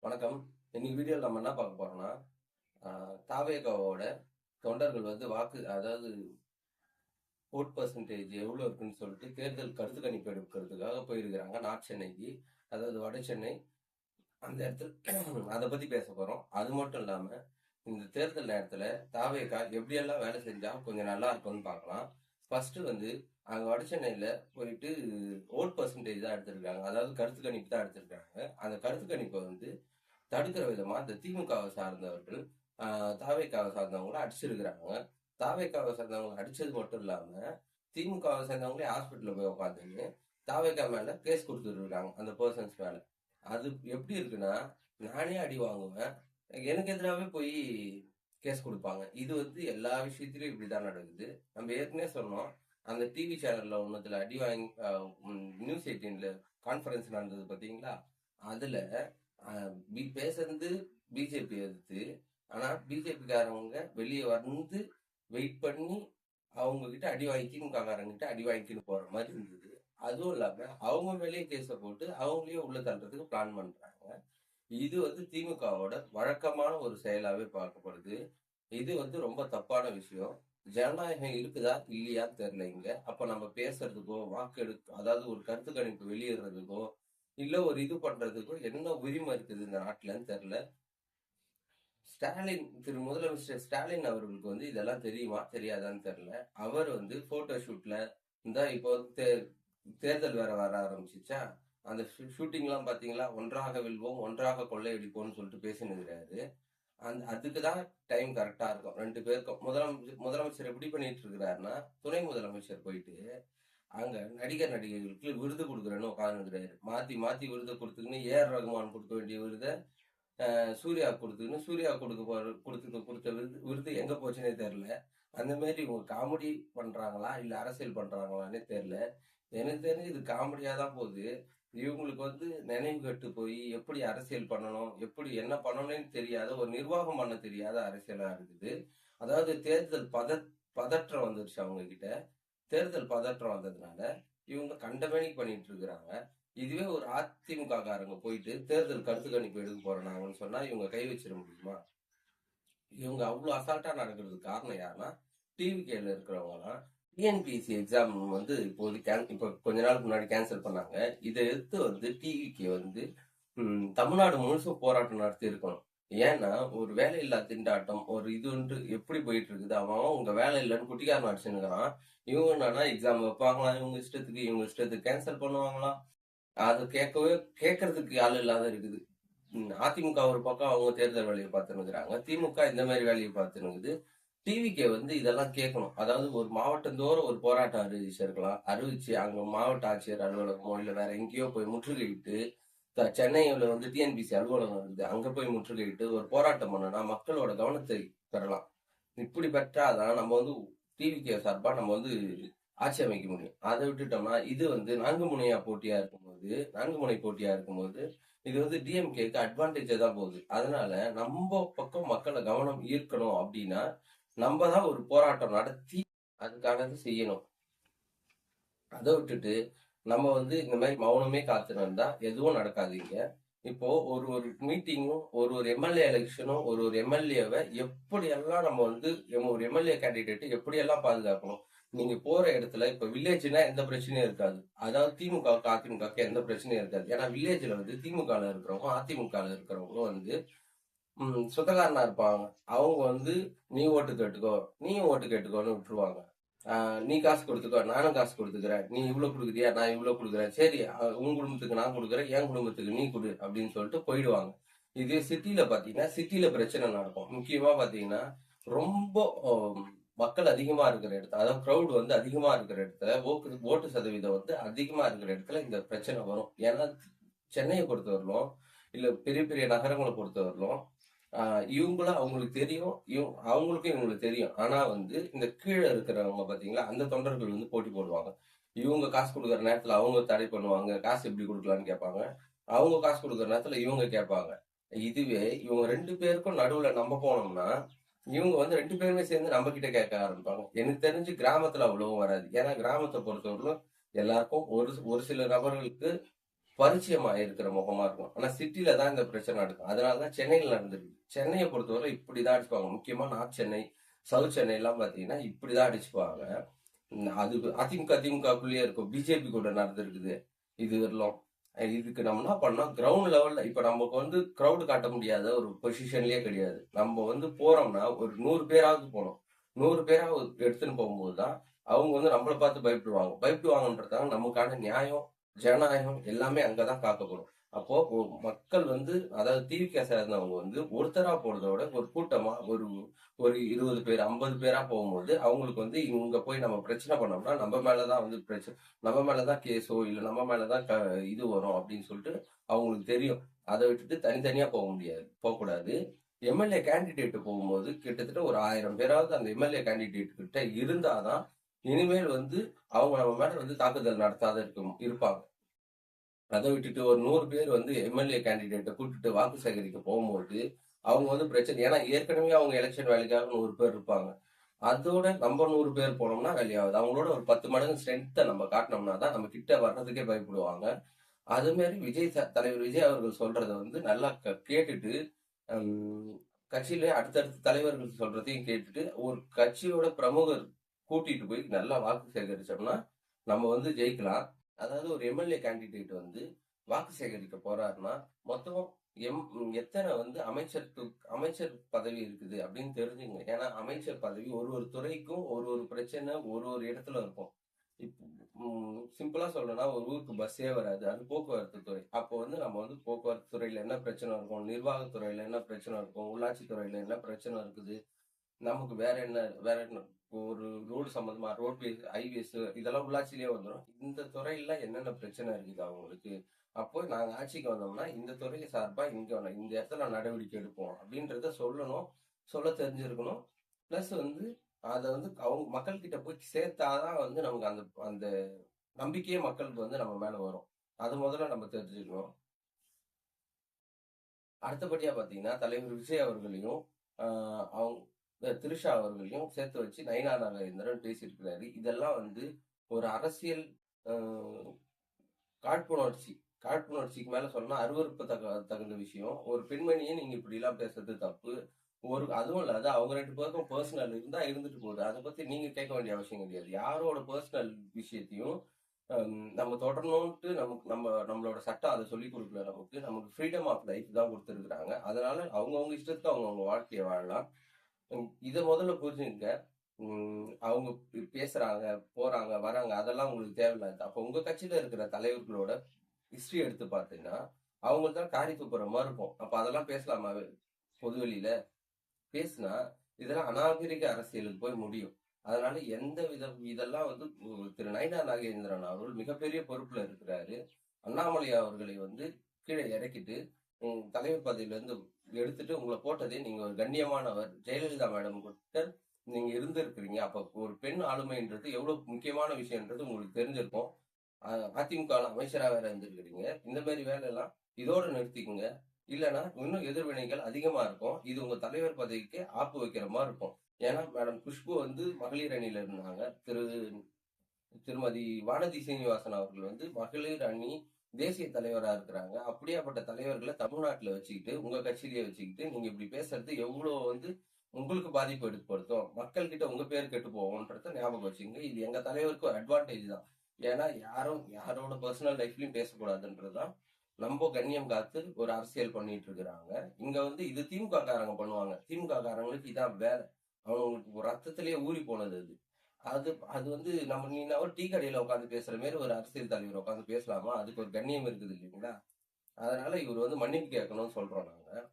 வணக்கம். இன்னைக்கு வீடியோல நம்ம என்ன பார்க்க போறோம்னா, தாவேகாவோட தொண்டர்கள் வந்து அதாவது வோட் பெர்சன்டேஜ் எவ்வளோ இருக்குன்னு சொல்லிட்டு தேர்தல் கருத்து கணிப்பு எடுக்கிறதுக்காக போயிருக்கிறாங்க நார்த் சென்னைக்கு. அதாவது வட சென்னை அந்த இடத்துல அதை பத்தி பேச போறோம். அது மட்டும் இல்லாம இந்த தேர்தல் நேரத்துல தாவேகா எப்படியெல்லாம் வேலை செஞ்சா கொஞ்சம் நல்லா இருக்கும்னு பார்க்கலாம். ஃபர்ஸ்ட் வந்து அங்க வட சென்னையில போயிட்டு வோட் பெர்சன்டேஜ் தான் எடுத்திருக்காங்க. அதாவது கருத்து கணிப்பு தான் எடுத்திருக்காங்க. அந்த கருத்து கணிப்பை வந்து தடுக்கிற விதமா இந்த திமுகவை சார்ந்தவர்கள் தாவேக்காவை சார்ந்தவங்களை அடிச்சிருக்கிறாங்க. தாவேக்காவை சார்ந்தவங்களை அடிச்சது மட்டும் இல்லாம திமுகவை சேர்ந்தவங்களே ஹாஸ்பிட்டல்ல போய் உட்காந்துன்னு தாவேக்கா மேல கேஸ் கொடுத்துட்டு இருக்காங்க அந்த பர்சன்ஸ் மேல. அது எப்படி இருக்குன்னா, நானே அடி வாங்குவேன், எனக்கு எதிராகவே போய் கேஸ் கொடுப்பாங்க. இது வந்து எல்லா விஷயத்திலயும் இப்படிதான் நடக்குது. நம்ம ஏற்கனவே சொன்னோம், அந்த டிவி சேனல்ல ஒன்னுத்துல அடி வாங்கி நியூஸ் 18ல கான்ஃபரன்ஸ் நடந்தது பாத்தீங்களா? அதுல பேசுறது பிஜேபி எதிர்த்து. ஆனா பிஜேபிக்காரவங்க வெளியே வந்து வெயிட் பண்ணி அவங்க கிட்ட அடி வாங்கி திமுக காரங்கிட்ட அடி வாங்கிக்கின்னு போற மாதிரி இருந்தது. அதுவும் இல்லாம அவங்க மேலேயே கேஸ போட்டு அவங்களையும் உள்ள தள்ளுறதுக்கு பிளான் பண்றாங்க. இது வந்து திமுகவோட வழக்கமான ஒரு செயலாவே பார்க்கப்படுது. இது வந்து ரொம்ப தப்பான விஷயம். ஜனநாயகம் இருக்குதா இல்லையான்னு தெரியல இங்க. அப்ப நம்ம பேசுறதுக்கோ அதாவது ஒரு கருத்து கணிப்பு வெளியிடுறதுக்கோ இல்ல ஒரு இது பண்றதுக்கோ என்ன உரிமை இருக்குது இந்த நாட்டுலன்னு தெரியல. முதலமைச்சர் ஸ்டாலின் அவர்களுக்கு வந்து இதெல்லாம் தெரியுமா தெரியாதான்னு தெரியல. அவர் வந்து போட்டோ ஷூட்ல இந்த இப்போ தேர்தல் வேற வர ஆரம்பிச்சிச்சா, அந்த ஷூட்டிங் எல்லாம் பாத்தீங்களா, ஒன்றாக வெல்வோம் ஒன்றாக கொள்ளையடிப்போம்னு சொல்லிட்டு பேசினுக்கிறாரு. அதுக்குதான் டைம் கரெக்டா இருக்கும் ரெண்டு பேருக்கும். முதலமைச்சர் எப்படி பண்ணிட்டு இருக்கிறாருன்னா, துணை முதலமைச்சர் போயிட்டு அங்க நடிகர்களுக்கு விருது கொடுக்குறேன்னு உட்காந்துக்கிறாரு. மாத்தி மாத்தி விருது கொடுத்துக்கின்னு ஏஆர் ரகுமான் கொடுக்க வேண்டிய விருதை சூர்யா கொடுத்துக்கின்னு சூர்யா கொடுத்த விருது எங்க போச்சுன்னே தெரியல. அந்த மாதிரி இவங்க காமெடி பண்றாங்களா இல்ல அரசியல் பண்றாங்களான்னே தெரியல. எனக்கு தெரிஞ்சு இது காமெடியா தான் போகுது. இவங்களுக்கு வந்து நினைவு கட்டு போய் எப்படி அரசியல் பண்ணணும், எப்படி என்ன பண்ணணும்னு தெரியாத, ஒரு நிர்வாகம் பண்ண தெரியாத அரசியலா இருக்குது. அதாவது தேர்தல் பதற்றம் வந்துருச்சு அவங்க கிட்ட. தேர்தல் பதற்றம் வந்ததுனால இவங்க கண்டமேனிக்கு பண்ணிட்டு இருக்கிறாங்க. இதுவே ஒரு அதிமுக காரங்க போயிட்டு தேர்தல் கருத்து கணிப்பு எடுக்க போறாங்கன்னு சொன்னா இவங்க கை வச்சிட முடியுமா? இவங்க அவ்வளவு அசால்ட்டா நடக்கிறதுக்கு காரணம் யாருன்னா, டிவிகேல இருக்கிறவங்கலாம் டிஎன்பிஎஸ்சி எக்ஸாம் வந்து இப்ப கொஞ்ச நாளுக்கு முன்னாடி கேன்சல் பண்ணாங்க. இதை எடுத்து வந்து டிவிகே வந்து தமிழ்நாடு முழுசும் போராட்டம் நடத்தி இருக்கணும். ஏன்னா ஒரு வேலையில்லா திண்டாட்டம் ஒரு இது எப்படி போயிட்டு இருக்குது. அவன் உங்க வேலை இல்லைன்னு குட்டிக்காரன் அடிச்சுன்னுக்கிறான். இவங்க என்னன்னா எக்ஸாம் வைப்பாங்களா இவங்க இஷ்டத்துக்கு கேன்சல் பண்ணுவாங்களாம். அது கேட்கறதுக்கு ஆள் இல்லாத இருக்குது. அதிமுக ஒரு பக்கம் அவங்க தேர்தல் வேலையை பார்த்துனுக்குறாங்க, திமுக இந்த மாதிரி வேலையை பார்த்துனுக்குது. டிவிக்கே வந்து இதெல்லாம் கேட்கணும். அதாவது ஒரு மாவட்டந்தோறும் ஒரு போராட்டம் அறிவிச்சு அங்க மாவட்ட ஆட்சியர் அலுவலகமோ இல்ல வேற எங்கேயோ போய் முற்றுகையிட்டு, சென்னையில வந்து டிஎன்பிசி அலுவலகம் இருக்குது, அங்க போய் முற்றுகையிட்டு ஒரு போராட்டம் பண்ணனா மக்களோட கவனத்தை பெறலாம். இப்படி பெற்றாதான் நம்ம வந்து டிவிகே சார்பா நம்ம வந்து ஆட்சி அமைக்க முடியும். அதை விட்டுட்டோம்னா இது வந்து நான்கு முனை போட்டியா இருக்கும்போது இது வந்து டிஎம்கேக்கு அட்வான்டேஜா தான் போகுது. அதனால நம்ம பக்கம் மக்களை கவனம் ஈர்க்கணும் அப்படின்னா நம்ம தான் ஒரு போராட்டம் நடத்தி அதுக்கானது செய்யணும். அதை விட்டுட்டு நம்ம வந்து இந்த மாதிரி மௌனமே காத்துன்னு இருந்தா எதுவும் நடக்காதீங்க. இப்போ ஒரு மீட்டிங்கும் ஒரு எம்எல்ஏ எலெக்ஷனும் ஒரு எம்எல்ஏவை எப்படியெல்லாம் நம்ம வந்து ஒரு எம்எல்ஏ கேண்டிடேட் எப்படியெல்லாம் பாதுகாக்கணும். நீங்க போற இடத்துல இப்ப வில்லேஜ்னா எந்த பிரச்சனையும் இருக்காது. அதாவது திமுகவுக்கு அதிமுகவுக்கு எந்த பிரச்சனையும் இருக்காது. ஏன்னா வில்லேஜ்ல வந்து திமுக இருக்கிறவங்க அதிமுக இருக்கிறவங்களும் வந்து சொந்தக்காரனா இருப்பாங்க. அவங்க வந்து நீ ஓட்டு கேட்டுக்கோ நீயும் ஓட்டு கேட்டுக்கோன்னு விட்டுருவாங்க. நீ காசு கொடுத்துக்கோ நானும் காசு கொடுத்துக்கிறேன், நீ இவ்வளவு கொடுக்குறியா நான் இவ்வளவு கொடுக்குறேன், சரி உன் குடும்பத்துக்கு நான் கொடுக்குறேன் என் குடும்பத்துக்கு நீ கொடு அப்படின்னு சொல்லிட்டு போயிடுவாங்க. இதே சிட்டில பாத்தீங்கன்னா சிட்டில பிரச்சனை நடக்கும். முக்கியமா பாத்தீங்கன்னா ரொம்ப மக்கள் அதிகமா இருக்கிற இடத்துல, அதாவது கிரௌட் வந்து அதிகமா இருக்கிற இடத்துல, ஓட்டு சதவீதம் வந்து அதிகமா இருக்கிற இடத்துல இந்த பிரச்சனை வரும். ஏன்னா சென்னையை பொறுத்தவரையிலும் இல்ல பெரிய பெரிய நகரங்களை பொறுத்தவரையிலும் இவங்களும் அவங்களுக்கு தெரியும், அவங்களுக்கும் இவங்களுக்கு தெரியும். ஆனா வந்து இந்த கீழே இருக்கிறவங்க பாத்தீங்களா அந்த தொண்டர்கள் வந்து போட்டி போடுவாங்க. இவங்க காசு கொடுக்குற நேரத்துல அவங்க தடை பண்ணுவாங்க, காசு எப்படி கொடுக்கலான்னு கேட்பாங்க. அவங்க காசு கொடுக்குற நேரத்துல இவங்க கேட்பாங்க. இதுவே இவங்க ரெண்டு பேருக்கும் நடுவுல நம்ம போனோம்னா இவங்க வந்து ரெண்டு பேருமே சேர்ந்து நம்ம கிட்ட கேட்க ஆரம்பிப்பாங்க. எனக்கு தெரிஞ்சு கிராமத்துல அவ்வளவும் வராது. ஏன்னா கிராமத்தை பொறுத்தவரைக்கும் எல்லாருக்கும் ஒரு சில நபர்களுக்கு பரிச்சயமா இருக்கிற முகமா இருக்கும். ஆனா சிட்டில தான் இந்த பிரச்சனை நடக்கும். அதனாலதான் சென்னையில நடந்திருக்கு. சென்னையை பொறுத்தவரை இப்படிதான் அடிச்சுப்பாங்க. முக்கியமா நார்த் சென்னை, சவுத் சென்னை எல்லாம் பாத்தீங்கன்னா இப்படிதான் அடிச்சுப்பாங்க. அது திமுகக்குள்ளேயே இருக்கும். பிஜேபி கூட நடந்திருக்குது இது வரலாம். இதுக்கு நம்ம என்ன பண்ணோம், கிரவுண்ட் லெவல்ல இப்ப நமக்கு வந்து கிரவுட் காட்ட முடியாத ஒரு பொசிஷன்லயே கிடையாது. நம்ம வந்து போறோம்னா ஒரு 100 பேராவது போனோம். 100 பேராவது எடுத்துன்னு போகும்போது தான் அவங்க வந்து நம்மளை பார்த்து பயப்படுவாங்க. பயப்படுவாங்கன்றதாங்க நமக்கான நியாயம், ஜனநாயகம் எல்லாமே அங்கதான் காக்கப்படும். அப்போ மக்கள் வந்து, அதாவது டிவிகே சேர்ந்தவங்க வந்து ஒருத்தரா போறத விட ஒரு கூட்டமா ஒரு ஒரு 20 பேர் 50 பேரா போகும்போது அவங்களுக்கு வந்து இங்க போய் நம்ம பிரச்சனை பண்ணோம்னா நம்ம மேலதான் வந்து பிரச்சனை, நம்ம மேலதான் கேஸோ இல்ல நம்ம மேலதான் இது வரும் அப்படின்னு சொல்லிட்டு அவங்களுக்கு தெரியும். அதை விட்டுட்டு தனித்தனியா போக முடியாது, போகக்கூடாது. எம்எல்ஏ கேண்டிடேட் போகும்போது கிட்டத்தட்ட ஒரு 1000 பேராவது அந்த எம்எல்ஏ கேண்டிடேட் கிட்ட இருந்தாதான் இனிமேல் வந்து அவங்க நம்ம மேல வந்து தாக்குதல் நடத்தாத இருப்பாங்க. அதை விட்டுட்டு ஒரு 100 பேர் வந்து எம்எல்ஏ கேண்டிடேட்டை கூட்டிட்டு வாக்கு சேகரிக்க போகும்போது அவங்க வந்து பிரச்சனை, ஏன்னா ஏற்கனவே அவங்க எலெக்ஷன் வேலைக்காக 100 பேர் இருப்பாங்க. அதோட நம்ம 100 பேர் போனோம்னா வேலையாகுது. அவங்களோட ஒரு 10 மடங்கு ஸ்ட்ரென்த்தை நம்ம காட்டினோம்னா தான் நம்ம கிட்ட வர்றதுக்கே பயப்படுவாங்க. அது மாதிரி தலைவர் விஜய் அவர்கள் சொல்றதை வந்து நல்லா கேட்டுட்டு, கட்சியில அடுத்தடுத்த தலைவர்கள் சொல்றதையும் கேட்டுட்டு ஒரு கட்சியோட பிரமுகர் கூட்டிட்டு போய் நல்லா வாக்கு சேகரிச்சோம்னா நம்ம வந்து ஜெயிக்கலாம். அதாவது ஒரு எம்எல்ஏ கேண்டிடேட் வந்து வாக்கு சேகரிக்க போறாருன்னா மொத்தம் எத்தனை வந்து அமைச்சர் பதவி இருக்குது அப்படின்னு தெரிஞ்சுங்க. ஏன்னா அமைச்சர் பதவி ஒரு ஒரு துறைக்கும் ஒரு ஒரு பிரச்சனை ஒரு ஒரு இடத்துல இருக்கும். இப்போ சிம்பிளா சொல்லணும்னா ஒரு ஊருக்கு பஸ்ஸே வராது, அது போக்குவரத்து துறை. அப்போ வந்து நம்ம வந்து போக்குவரத்து துறையில என்ன பிரச்சனை இருக்கும், நிர்வாகத்துறையில என்ன பிரச்சனை இருக்கும், உள்ளாட்சி துறையில என்ன பிரச்சனை இருக்குது, நமக்கு வேற என்ன ஒரு ரோடு சம்பந்தமா ரோட்வேஸ், ஹைவேஸ் இதெல்லாம் உள்ளாட்சியிலேயே வந்துடும். இந்த துறையில என்னென்ன பிரச்சனை இருக்குது அவங்களுக்கு, அப்போ நாங்க ஆட்சிக்கு வந்தோம்னா இந்த துறையை சார்பா இந்த இடத்துல நடவடிக்கை எடுப்போம் அப்படின்றத சொல்லணும், சொல்ல தெரிஞ்சிருக்கணும். பிளஸ் வந்து அதை வந்து அவங்க மக்கள் கிட்ட போய் சேர்த்தாதான் வந்து நமக்கு அந்த அந்த நம்பிக்கையே மக்களுக்கு வந்து நம்ம மேல வரும். அது முதல்ல நம்ம தெரிஞ்சுக்கணும். அடுத்தபடியா பாத்தீங்கன்னா தலைவர் விஜய் அவர்களையும் அவங்க திரிஷா அவர்களையும் சேர்த்து வச்சு நயினா நாகேந்திரன் பேசியிருக்கிறாரு. இதெல்லாம் வந்து ஒரு அரசியல் காழ்ப்புணர்ச்சி, காழ்ப்புணர்ச்சிக்கு மேல சொன்னா அருவருப்பு தகுந்த விஷயம். ஒரு பெண்மணியை நீங்க இப்படி எல்லாம் பேசுறது தப்பு. அதுவும் இல்லாத அவங்க 2 பேருக்கும் பர்சனல் இருந்தா இருந்துட்டு போகுது. அதை பத்தி நீங்க கேட்க வேண்டிய அவசியம் கிடையாது. யாரோட பர்சனல் விஷயத்தையும் நம்ம தொடரணும்ட்டு நம்மளோட சட்டம் அதை சொல்லி கொடுக்கல. நமக்கு ஃப்ரீடம் ஆஃப் லைஃப் தான் கொடுத்துருக்குறாங்க. அதனால அவங்கவுங்க இஷ்டத்துக்கு அவங்கவுங்க வாழ்க்கையை வாழலாம். இதை முதல்ல புரிஞ்சுங்க. அவங்க பேசுறாங்க, போறாங்க, வராங்க, அதெல்லாம் உங்களுக்கு தேவையில்லாது. அப்போ உங்க கட்சியில இருக்கிற தலைவர்களோட ஹிஸ்டரி எடுத்து பார்த்தீங்கன்னா அவங்களுக்கு தான் காரி துப்புற மாதிரி இருக்கும். அப்ப அதெல்லாம் பேசலாமா பொதுவெளியில? பேசுனா இதெல்லாம் அநாகரிக அரசியலுக்கு போய் முடியும். அதனால இதெல்லாம் வந்து திரு நயினா நாகேந்திரன் அவர்கள் மிகப்பெரிய பொறுப்புல இருக்கிறாரு. அண்ணாமலை அவர்களை வந்து கீழே இறக்கிட்டு தலைவர் பதவியில இருந்து எடுத்துட்டு உங்களை போட்டதே நீங்க ஒரு கண்ணியமானவர். ஜெயலலிதா மேடம் கிட்ட நீங்க இருந்திருக்கிறீங்க. அப்ப ஒரு பெண் ஆளுமைன்றது எவ்வளவு முக்கியமான விஷயம்ன்றது உங்களுக்கு தெரிஞ்சிருக்கும். அதிமுக அமைச்சரா வேற இருந்திருக்கிறீங்க. இந்த மாதிரி வேலை எல்லாம் இதோட நிறுத்திக்குங்க. இல்லைன்னா இன்னும் எதிர்வினைகள் அதிகமா இருக்கும். இது உங்க தலைவர் பதவிக்கு ஆப்பு வைக்கிற மாதிரி இருக்கும். ஏன்னா மேடம் குஷ்பு வந்து மகளிர் அணியில இருந்தாங்க. திருமதி வானதி சீனிவாசன் அவர்கள் வந்து மகளிர் அணி தேசிய தலைவரா இருக்கிறாங்க. அப்படியாப்பட்ட தலைவர்களை தமிழ்நாட்டுல வச்சுக்கிட்டு உங்க கட்சியிலேயே வச்சுக்கிட்டு நீங்க இப்படி பேசுறது எவ்வளவு வந்து உங்களுக்கு பாதிப்பு ஏற்படுத்தும், மக்கள் கிட்ட உங்க பேர் கெட்டு போவோம்ன்றத ஞாபகம் வச்சுங்க. இது எங்க தலைவருக்கு அட்வான்டேஜ் தான். ஏன்னா யாரோட பர்சனல் லைஃப்லயும் பேசக்கூடாதுன்றதுதான் நம்ம கண்ணியம் காத்து ஒரு அரசியல் பண்ணிட்டு இருக்கிறாங்க. இங்க வந்து இது திமுக காரங்க பண்ணுவாங்க. திமுக காரங்களுக்கு இதான் வேலை. அவங்களுக்கு ரத்தத்திலேயே ஊறி போனது அது. அது அது வந்து நீ ஒரு டீ கடையில உட்காந்து பேசுற மாதிரி ஒரு அரசியல் தலைவர் உட்காந்து பேசலாமா? அதுக்கு ஒரு கண்ணியம் இருக்குது இல்லைங்களா? அதனால இவர் வந்து மன்னிப்பு கேட்கணும்னு சொல்றோம் நாங்க.